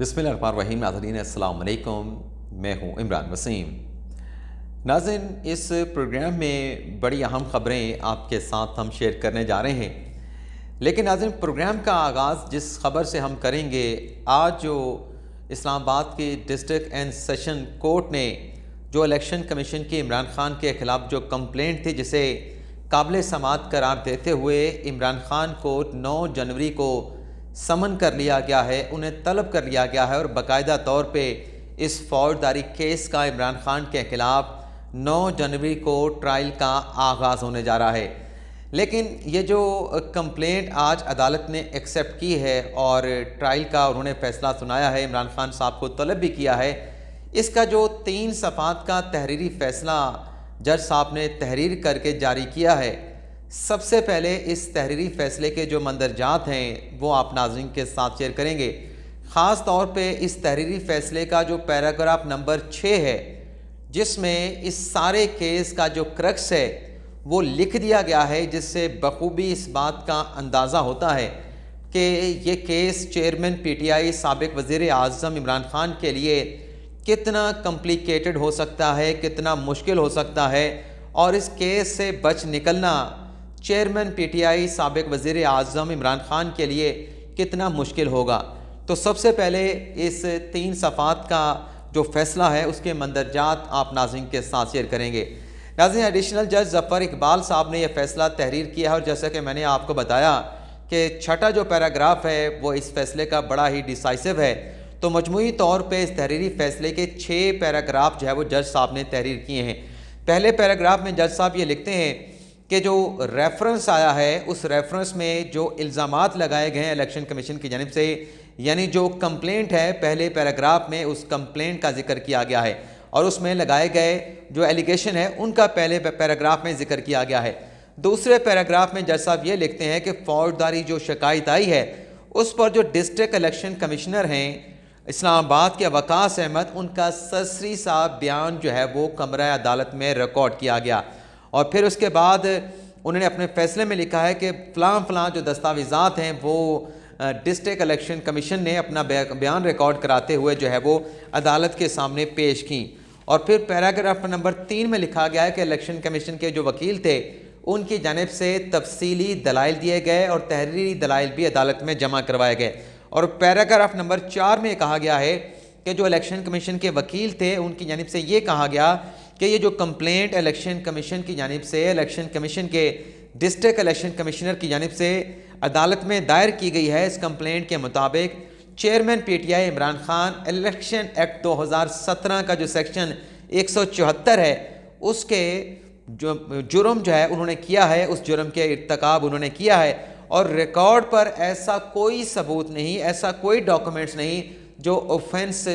बिस्मिल्लाहिर्रहमानिर्रहीम। नाज़रीन अस्सलाम वालेकुम, मैं हूँ इमरान वसीम। नाज़रीन, इस प्रोग्राम में बड़ी अहम ख़बरें आपके साथ हम शेयर करने जा रहे हैं। लेकिन नाज़रीन, प्रोग्राम का आगाज़ जिस ख़बर से हम करेंगे, आज जो इस्लामाबाद की डिस्ट्रिक्ट एंड सेशन कोर्ट ने जो इलेक्शन कमीशन की इमरान ख़ान के ख़िलाफ़ जो कंप्लेंट थी, जिसे काबिल समाअत करार देते हुए इमरान ख़ान को 9 जनवरी को समन कर लिया गया है, उन्हें तलब कर लिया गया है और बाकायदा तौर पे इस फौजदारी केस का इमरान ख़ान के ख़िलाफ़ 9 जनवरी को ट्रायल का आगाज़ होने जा रहा है। लेकिन ये जो कंप्लेंट आज अदालत ने एक्सेप्ट की है और ट्रायल का उन्होंने फ़ैसला सुनाया है, इमरान ख़ान साहब को तलब भी किया है, इसका जो 3 सफ़ात का तहरीरी फ़ैसला जज साहब ने तहरीर करके जारी किया है, सबसे पहले इस तहरीरी फ़ैसले के जो मंदरजात हैं वो आप नाज़रीन के साथ शेयर करेंगे। ख़ास तौर पे इस तहरीरी फ़ैसले का जो पैराग्राफ नंबर 6 है, जिसमें इस सारे केस का जो क्रक्स है वो लिख दिया गया है, जिससे बखूबी इस बात का अंदाज़ा होता है कि ये केस चेयरमैन PTI साबिक़ वज़ीर आज़म इमरान ख़ान के लिए कितना कॉम्प्लिकेटेड हो सकता है, कितना मुश्किल हो सकता है, और इस केस से बच निकलना चेयरमैन PTI साबिक़ वज़ीर आज़म इमरान ख़ान के लिए कितना मुश्किल होगा। तो सबसे पहले इस 3 सफ़ात का जो फ़ैसला है उसके मंदरजात आप नाज़रीन के साथ शेयर करेंगे। नाज़रीन, एडिशनल जज ज़फ़र इकबाल साहब ने यह फ़ैसला तहरीर किया है और जैसा कि मैंने आपको बताया कि छठा जो पैराग्राफ है वो इस फ़ैसले का बड़ा ही डिसाइसिव है। तो मजमूई तौर पे इस तहरीरी फ़ैसले के 6 पैराग्राफ जो है वो जज साहब ने तहरीर किए हैं। पहले पैराग्राफ में जज साहब ये लिखते हैं कि जो रेफरेंस आया है उस रेफरेंस में जो इल्ज़ामात लगाए गए हैं इलेक्शन कमीशन की जानिब से, यानी जो कंप्लेंट है, पहले पैराग्राफ में उस कंप्लेंट का जिक्र किया गया है और उसमें लगाए गए जो एलिगेशन है उनका पहले पैराग्राफ में जिक्र किया गया है। दूसरे पैराग्राफ में जज साहब ये लिखते हैं कि फौजदारी जो शिकायत आई है उस पर जो डिस्ट्रिक्ट इलेक्शन कमिश्नर हैं इस्लामाबाद के वकास अहमद, उनका सरसरी सा बयान जो है वो कमरा अदालत में रिकॉर्ड किया गया। और फिर उसके बाद उन्होंने अपने फ़ैसले में लिखा है कि फ़लाँ जो दस्तावेज़ात हैं वो डिस्ट्रिक्ट इलेक्शन कमीशन ने अपना बयान रिकॉर्ड कराते हुए जो है वो अदालत के सामने पेश की। और फिर पैराग्राफ नंबर 3 में लिखा गया है कि इलेक्शन कमीशन के जो वकील थे उनकी जानिब से तफसीली दलाइल दिए गए और तहरीरी दलाइल भी अदालत में जमा करवाए गए। और पैराग्राफ नंबर 4 में कहा गया है कि जो इलेक्शन कमीशन के वकील थे उनकी जानिब से ये कहा गया कि ये जो कंप्लेंट इलेक्शन कमीशन की जानिब से, इलेक्शन कमीशन के डिस्ट्रिक्ट इलेक्शन कमिश्नर की जानिब से अदालत में दायर की गई है, इस कंप्लेंट के मुताबिक chairman PTI Imran Khan election act 2017 का जो सेक्शन 174 है उसके जो जुर्म जो है उन्होंने किया है, उस जुर्म के इर्तकाब उन्होंने किया है और रिकॉर्ड पर ऐसा कोई सबूत नहीं, ऐसा कोई डॉक्यूमेंट्स नहीं जो ऑफेंस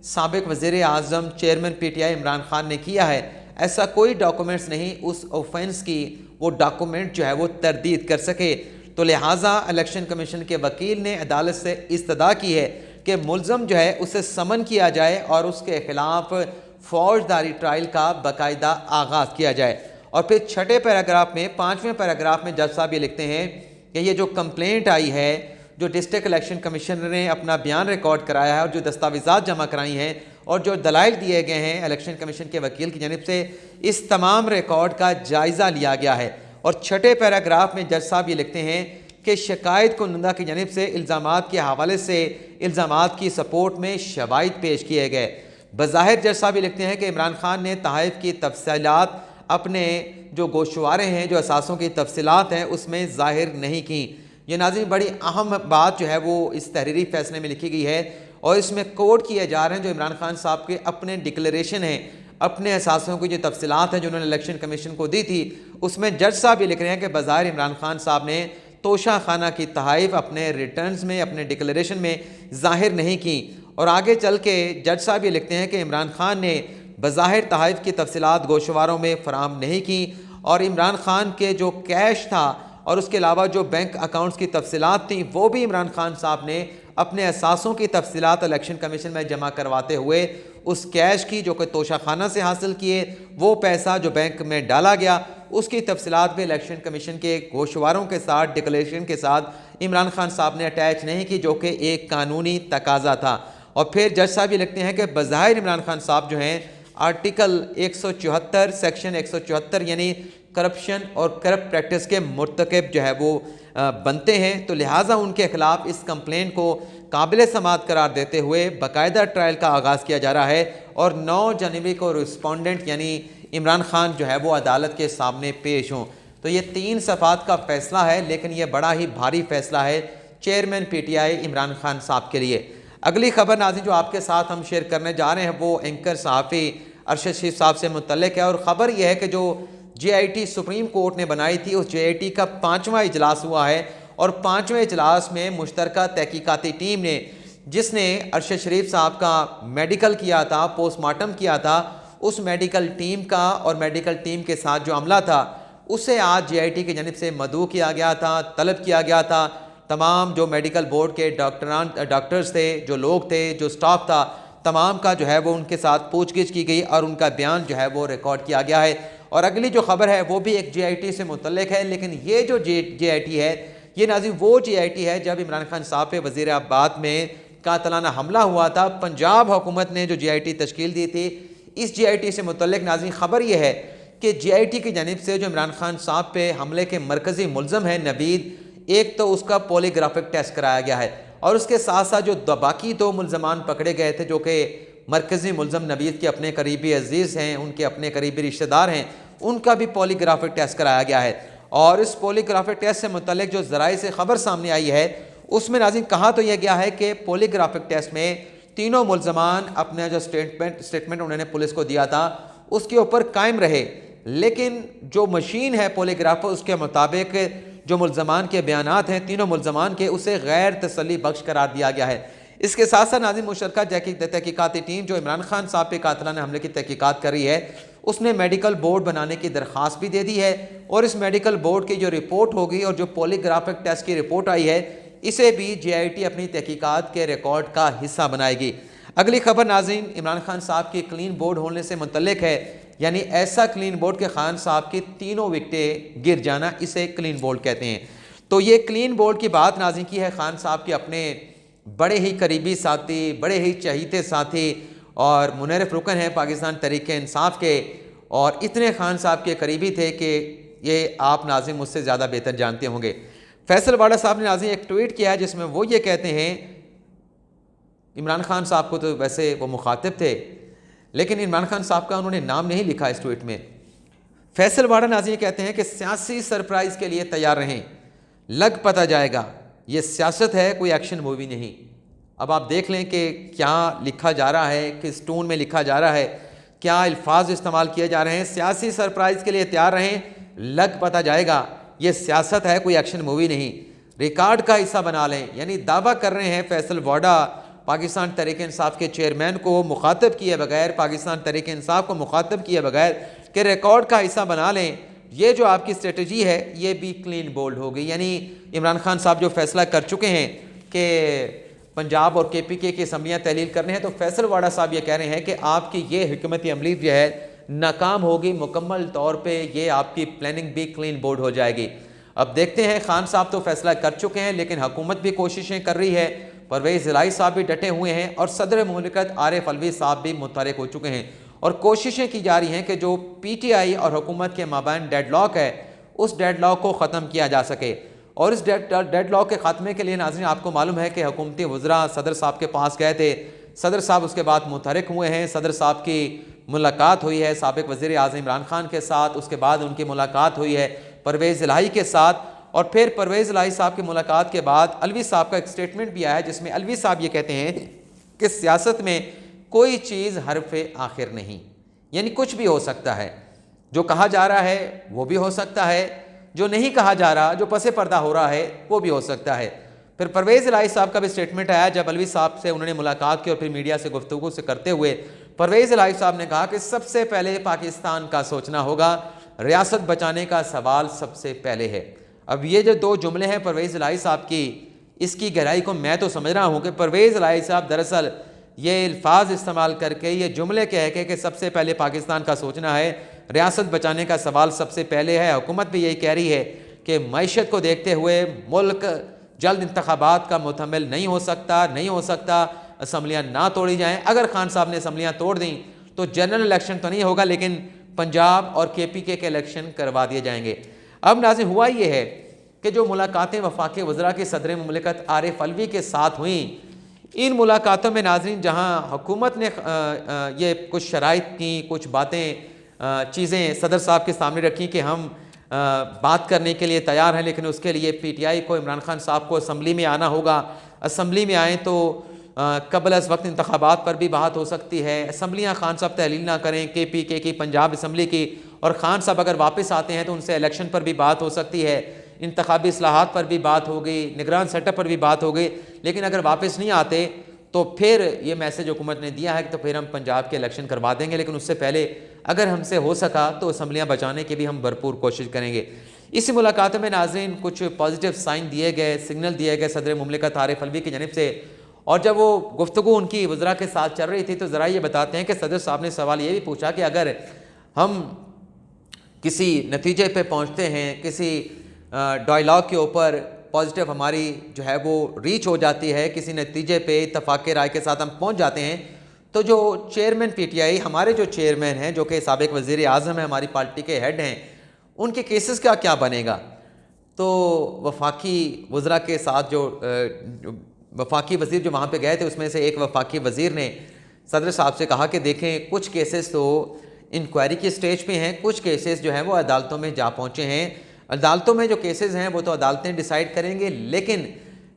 साबिक़ वज़ीर आज़म चेयरमैन PTI इमरान ख़ान ने किया है, ऐसा कोई डॉक्यूमेंट्स नहीं उस ऑफेंस की वो डॉक्यूमेंट जो है वो तरदीद कर सके। तो लिहाजा इलेक्शन कमीशन के वकील ने अदालत से इस्तदा की है कि मुल्ज़म जो है उसे समन किया जाए और उसके ख़िलाफ़ फौजदारी ट्रायल का बाकायदा आगाज़ किया जाए। और फिर छठे पैराग्राफ में, 5वें पैराग्राफ में जज साहब ये लिखते हैं कि ये जो कंप्लेंट आई है, जो डिस्ट्रिक्ट इलेक्शन कमिश्नर ने अपना बयान रिकॉर्ड कराया है और जो दस्तावेज़ात जमा कराई हैं और जो दलाइल दिए गए हैं इलेक्शन कमीशन के वकील की जानिब से, इस तमाम रिकॉर्ड का जायज़ा लिया गया है। और छठे पैराग्राफ में जज साहब ये लिखते हैं कि शिकायत कुनंदा की जानिब से इल्ज़ामात के हवाले से इल्ज़ामात की सपोर्ट में शवाहिद पेश किए गए। बज़ाहिर जज साहब ये लिखते हैं कि इमरान ख़ान ने तहफ़ की तफसीलात अपने जो गोशवारे हैं, जो असासों की तफसीलात हैं, उसमें ज़ाहिर नहीं की। ये नाज़रीन बड़ी अहम बात जो है वो इस तहरीरी फ़ैसले में लिखी गई है और इसमें कोट किए जा रहे हैं जो इमरान ख़ान साहब के अपने डिक्लेरेशन हैं, अपने असासों की जो तफसीलात हैं जो उन्होंने इलेक्शन कमीशन को दी थी, उसमें जज साहब ये लिख रहे हैं कि बज़ाहिर इमरान ख़ान साहब ने तोशा खाना की तहफ़ अपने रिटर्न्स में, अपने डिक्लेरेशन में ज़ाहिर नहीं की। और आगे चल के जज साहब ये लिखते हैं कि इमरान ख़ान ने बज़ाहिर तहफ़ की तफसीलात गोशवारों में फ़राहम नहीं की और इमरान ख़ान के जो कैश था और उसके अलावा जो बैंक अकाउंट्स की तफसीलात थी वो भी इमरान ख़ान साहब ने अपने असासों की तफसीलात इलेक्शन कमीशन में जमा करवाते हुए उस कैश की जो कि तोशा खाना से हासिल किए, वो पैसा जो बैंक में डाला गया, उसकी तफसीलात भी इलेक्शन कमीशन के गोशवारों के साथ, डिक्लेरेशन के साथ इमरान ख़ान साहब ने अटैच नहीं की, जो कि एक कानूनी तकाजा था। और फिर जज साहब ये लिखते हैं कि बज़ाहिर इमरान खान साहब जो हैं आर्टिकल 174 सेक्शन 174 यानी करप्शन और करप्ट प्रैक्टिस के मुर्तकब जो है वो बनते हैं, तो लिहाजा उनके खिलाफ इस कंप्लेन को काबिल समाअत करार देते हुए बाकायदा ट्रायल का आगाज़ किया जा रहा है और 9 जनवरी को रिस्पोंडेंट यानी इमरान खान जो है वो अदालत के सामने पेश हों। तो ये 3 सफ़ात का फ़ैसला है, लेकिन ये बड़ा ही भारी फ़ैसला है चेयरमैन PTI इमरान खान साहब के लिए। अगली खबर नाज़रीन जो आपके साथ हम शेयर करने जा रहे हैं वो एंकर सहाफ़ी अरशद शरीफ साहब से मुतल्लिक़ है, और ख़बर यह है कि जो JIT सुप्रीम कोर्ट ने बनाई थी उस JIT का 5वां इजलास हुआ है, और 5वें इजलास में मुश्तरका तहकीकाती टीम ने जिसने अरशद शरीफ साहब का मेडिकल किया था, पोस्टमार्टम किया था, उस मेडिकल टीम का और मेडिकल टीम के साथ जो अमला था उसे आज JIT की जानिब से मदऊ किया गया था, तलब किया गया था। तमाम जो मेडिकल बोर्ड के डॉक्टर्स थे, जो लोग थे, जो स्टाफ था, तमाम का जो है वो उनके साथ पूछगिछ की गई और उनका बयान जो है वो रिकॉर्ड किया गया है। और अगली जो खबर है वो भी एक JIT से मुतल्लिक़ है, लेकिन ये जो JIT है ये नाज़रीन वो JIT है जब इमरान खान साहब पे वज़ीराबाद में कातलाना हमला हुआ था, पंजाब हुकूमत ने जो JIT तश्कील दी थी, इस JIT से मुतल्लिक़ नाज़रीन खबर यह है कि JIT की जानिब से जो इमरान खान साहब पे हमले के मरकज़ी मुलज़म है नवीद, एक तो उसका पॉलीग्राफिक टेस्ट कराया गया है और उसके साथ साथ जो बाकी 2 मुलजमान पकड़े गए थे जो कि मरकज़ी मुलज़म नवीद के अपने करीबी अजीज़ हैं, उनके अपने करीबी रिश्तेदार हैं, उनका भी पॉलीग्राफिक टेस्ट कराया गया है। और इस पॉलीग्राफिक टेस्ट से मुतल्लिक़ जो ज़राए से ख़बर सामने आई है उसमें नाज़रीन कहा तो यह गया है कि पॉलीग्राफिक टेस्ट में तीनों मुलजमान अपना जो स्टेटमेंट उन्होंने पुलिस को दिया था उसके ऊपर कायम रहे, लेकिन जो मशीन है पॉलीग्राफ उसके मुताबिक जो मुलजमान के बयानात हैं तीनों मुलजमान के, उसे गैर तसल्ली बख्श करार दिया गया है। इसके साथ साथ नाज़रीन मुश्तरका तहकीकाती टीम जो इमरान खान साहब पे कातलाना हमले की तहकीकात कर रही है उसने मेडिकल बोर्ड बनाने की दरख्वास्त भी दे दी है, और इस मेडिकल बोर्ड की जो रिपोर्ट होगी और जो पॉलीग्राफिक टेस्ट की रिपोर्ट आई है इसे भी JIT अपनी तहकीकात के रिकॉर्ड का हिस्सा बनाएगी। अगली खबर नाज़रीन इमरान खान साहब की क्लीन बोर्ड होने से मुतल्लिक़ है, यानी ऐसा क्लीन बोर्ड के खान साहब की तीनों विकटें गिर जाना, इसे क्लीन बोर्ड कहते हैं। तो ये क्लीन बोर्ड की बात नाज़रीन की है खान साहब के अपने बड़े ही करीबी साथी, बड़े ही चहीते साथी और मुनर्रिफ रुकन हैं पाकिस्तान तहरीक-ए-इंसाफ के, और इतने खान साहब के करीबी थे कि ये आप नाज़रीन मुझसे ज़्यादा बेहतर जानते होंगे। फैसल वाडा साहब ने नाज़रीन एक ट्वीट किया जिसमें वो ये कहते हैं, इमरान खान साहब को तो वैसे वो मुखातिब थे लेकिन इमरान खान साहब का उन्होंने नाम नहीं लिखा इस ट्वीट में। फैसल वाडा नाज़रीन कहते हैं कि सियासी सरप्राइज़ के लिए तैयार रहें, लग पता जाएगा ये सियासत है, कोई एक्शन मूवी नहीं। अब आप देख लें कि क्या लिखा जा रहा है, किस टोन में लिखा जा रहा है, क्या अल्फाज इस्तेमाल किए जा रहे हैं। सियासी सरप्राइज़ के लिए तैयार रहें, लग पता जाएगा ये सियासत है, कोई एक्शन मूवी नहीं, रिकॉर्ड का हिस्सा बना लें। यानी दावा कर रहे हैं फैसल वाडा पाकिस्तान तहरीक-ए-इंसाफ के चेयरमैन को मुखातब किए बगैर, पाकिस्तान तहरीक-ए-इंसाफ को मुखातब किए बगैर कि रिकॉर्ड का हिस्सा बना लें, ये जो आपकी स्ट्रेटजी है ये भी क्लीन बोल्ड हो गई। यानी इमरान खान साहब जो फैसला कर चुके हैं कि पंजाब और KPK की असम्बलियाँ तहलील करने हैं, तो फैसल वाडा साहब ये कह रहे हैं कि आपकी ये हिकमत अमली जो है नाकाम होगी, मुकम्मल तौर पे ये आपकी प्लानिंग भी क्लीन बोर्ड हो जाएगी। अब देखते हैं, खान साहब तो फैसला कर चुके हैं लेकिन हुकूमत भी कोशिशें कर रही है, परवेज़ इलाही साहब भी डटे हुए हैं और सदर मुमलिकत आरिफ अलवी साहब भी मुतहरिक हो चुके हैं, और कोशिशें की जा रही हैं कि जो PTI और हुकूमत के माबैन डेडलॉक है उस डेडलॉक को ख़त्म किया जा सके। और इस डेडलॉक के ख़त्मे के लिए नाज़रीन आपको मालूम है कि हुकूमती वज़रा सदर साहब के पास गए थे, सदर साहब उसके बाद मुतहरिक हुए हैं, सदर साहब की मुलाकात हुई है साबिक़ वज़ीर आज़म इमरान खान के साथ, उसके बाद उनकी मुलाकात हुई है परवेज़ इलाही के साथ, और फिर परवेज़ इलाही साहब की मुलाकात के बाद अलवी साहब का एक स्टेटमेंट भी आया है जिसमें अलवी साहब ये कहते हैं कि सियासत में कोई चीज़ हरफ़े आखिर नहीं, यानी कुछ भी हो सकता है, जो कहा जा रहा है वो भी हो सकता है, जो नहीं कहा जा रहा, जो पसे पर्दा हो रहा है वो भी हो सकता है। फिर परवेज़ इलाही साहब का भी स्टेटमेंट आया जब अलवी साहब से उन्होंने मुलाकात की और फिर मीडिया से गुफ्तगू से करते हुए परवेज़ इलाही साहब ने कहा कि सबसे पहले पाकिस्तान का सोचना होगा, रियासत बचाने का सवाल सबसे पहले है। अब ये जो 2 जुमले हैं परवेज़ इलाही साहब की, इसकी गहराई को मैं तो समझ रहा हूँ कि परवेज़ इलाही साहब दरअसल ये अल्फाज इस्तेमाल करके, ये जुमले कह के कि सबसे पहले पाकिस्तान का सोचना है, रियासत बचाने का सवाल सबसे पहले है, हुकूमत भी यही कह रही है कि मईशत को देखते हुए मुल्क जल्द इंतखाबात का मुतहम्मिल नहीं हो सकता, असम्बलियाँ ना तोड़ी जाएँ। अगर खान साहब ने असम्बलियाँ तोड़ दी तो जनरल इलेक्शन तो नहीं होगा, लेकिन पंजाब और KPK के इलेक्शन करवा दिए जाएंगे। अब नाज़रीन हुआ ये है कि जो मुलाकातें वफाकी वज़रा के सदर मुमलिकत आरिफ अलवी के साथ हुई, इन मुलाकातों में नाज़रीन जहाँ हुकूमत ने ये कुछ शराइत की, कुछ बातें चीज़ें सदर साहब के सामने रखी कि हम बात करने के लिए तैयार हैं, लेकिन उसके लिए PTI को इमरान खान साहब को असम्बली में आना होगा। असम्बली में आएँ तो कबल अज़ वक्त इंतखाबात पर भी बात हो सकती है। असम्बलियाँ खान साहब तहलील ना करें KPK की, पंजाब असम्बली की, और खान साहब अगर वापस आते हैं तो उनसे इलेक्शन पर भी बात हो सकती है, इंतखाबी इस्लाहात पर भी बात हो गई, निगरान सेटअप पर भी बात हो गई। लेकिन अगर वापस नहीं आते तो फिर ये मैसेज हुकूमत ने दिया है कि तो फिर हम पंजाब के इलेक्शन करवा देंगे, लेकिन उससे पहले अगर हमसे हो सका तो असम्बलियाँ बचाने की भी हम भरपूर कोशिश करेंगे। इसी मुलाकात में नाज़रीन कुछ पॉजिटिव साइन दिए गए, सिग्नल दिए गए सदर मुमलिकत आरिफ अलवी की जानिब से। और जब वो गुफ्तगू उनकी वज़रा के साथ चल रही थी तो ज़रा ये बताते हैं कि सदर साहब ने सवाल ये भी पूछा कि अगर हम किसी नतीजे पे पहुँचते हैं, किसी डायलॉग के ऊपर पॉजिटिव हमारी जो है वो रीच हो जाती है, किसी नतीजे पे इत्तफाक़ राय के साथ हम पहुँच जाते हैं, तो जो चेयरमैन PTI हमारे जो चेयरमैन हैं, जो कि साबिक़ वज़ीर आज़म है, हमारी पार्टी के हेड हैं, उनके केसेस का क्या बनेगा। तो वफाकी वज़रा के साथ जो वफाकी वज़ीर जो वहाँ पे गए थे, उसमें से एक वफाकी वज़ीर ने सदर साहब से कहा कि देखें कुछ केसेस तो इंक्वायरी की स्टेज पे हैं, कुछ केसेस जो हैं वो अदालतों में जा पहुँचे हैं। अदालतों में जो केसेस हैं वो तो अदालतें डिसाइड करेंगे, लेकिन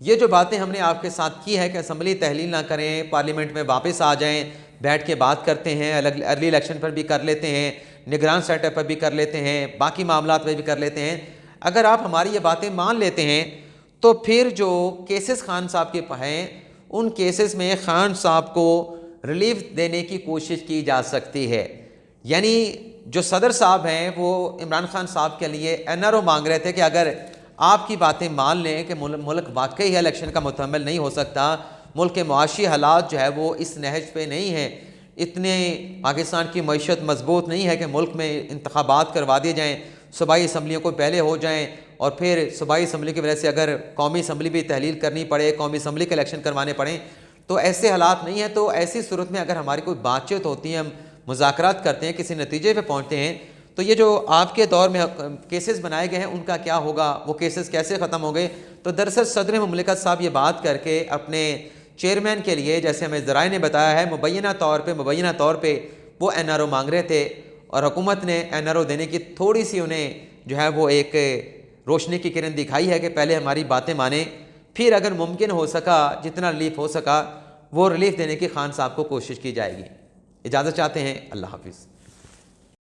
ये जो बातें हमने आपके साथ की है कि असम्बली तहलील ना करें, पार्लियामेंट में वापस आ जाएं, बैठ के बात करते हैं, अलग अर्ली इलेक्शन पर भी कर लेते हैं, निगरान सेटअप पर भी कर लेते हैं, बाकी मामलात पर भी कर लेते हैं। अगर आप हमारी ये बातें मान लेते हैं तो फिर जो केसेस खान साहब के हैं, उन केसेस में खान साहब को रिलीफ देने की कोशिश की जा सकती है। यानी जो सदर साहब हैं वो इमरान खान साहब के लिए NRO मांग रहे थे कि अगर आपकी बातें मान लें कि मुल्क वाकई है इलेक्शन का मुतहम्मिल नहीं हो सकता, मुल्क के मुआशी हालात जो है वो इस नहज पे नहीं है, इतने पाकिस्तान की मईशत मजबूत नहीं है कि मुल्क में इंतखाबात करवा दिए जाएँ, सूबाई असम्बलियों को पहले हो जाएँ और फिर सूबाई असम्बली की वजह से अगर कौमी असम्बली भी तहलील करनी पड़े, कौमी असम्बली के इलेक्शन करवाने पड़ें, तो ऐसे हालात नहीं है। तो ऐसी सूरत में अगर हमारी कोई बातचीत होती है, हम मुज़ाकरात करते हैं, किसी नतीजे पे पहुँचते हैं, तो ये जो आपके दौर में केसेस बनाए गए हैं उनका क्या होगा, वो केसेस कैसे ख़त्म हो गए। तो दरअसल सदर मुमलिकत साहब ये बात करके अपने चेयरमैन के लिए, जैसे हमें ज़राए ने बताया है, मुबैना तौर पे वो NRO मांग रहे थे और हुकूमत ने NRO देने की थोड़ी सी उन्हें जो है वो एक रोशनी की किरण दिखाई है कि पहले हमारी बातें माने, फिर अगर मुमकिन हो सका, जितना रिलीफ हो सका वो रिलीफ देने की खान साहब को कोशिश की जाएगी। इजाज़त चाहते हैं। अल्लाह हाफिज़।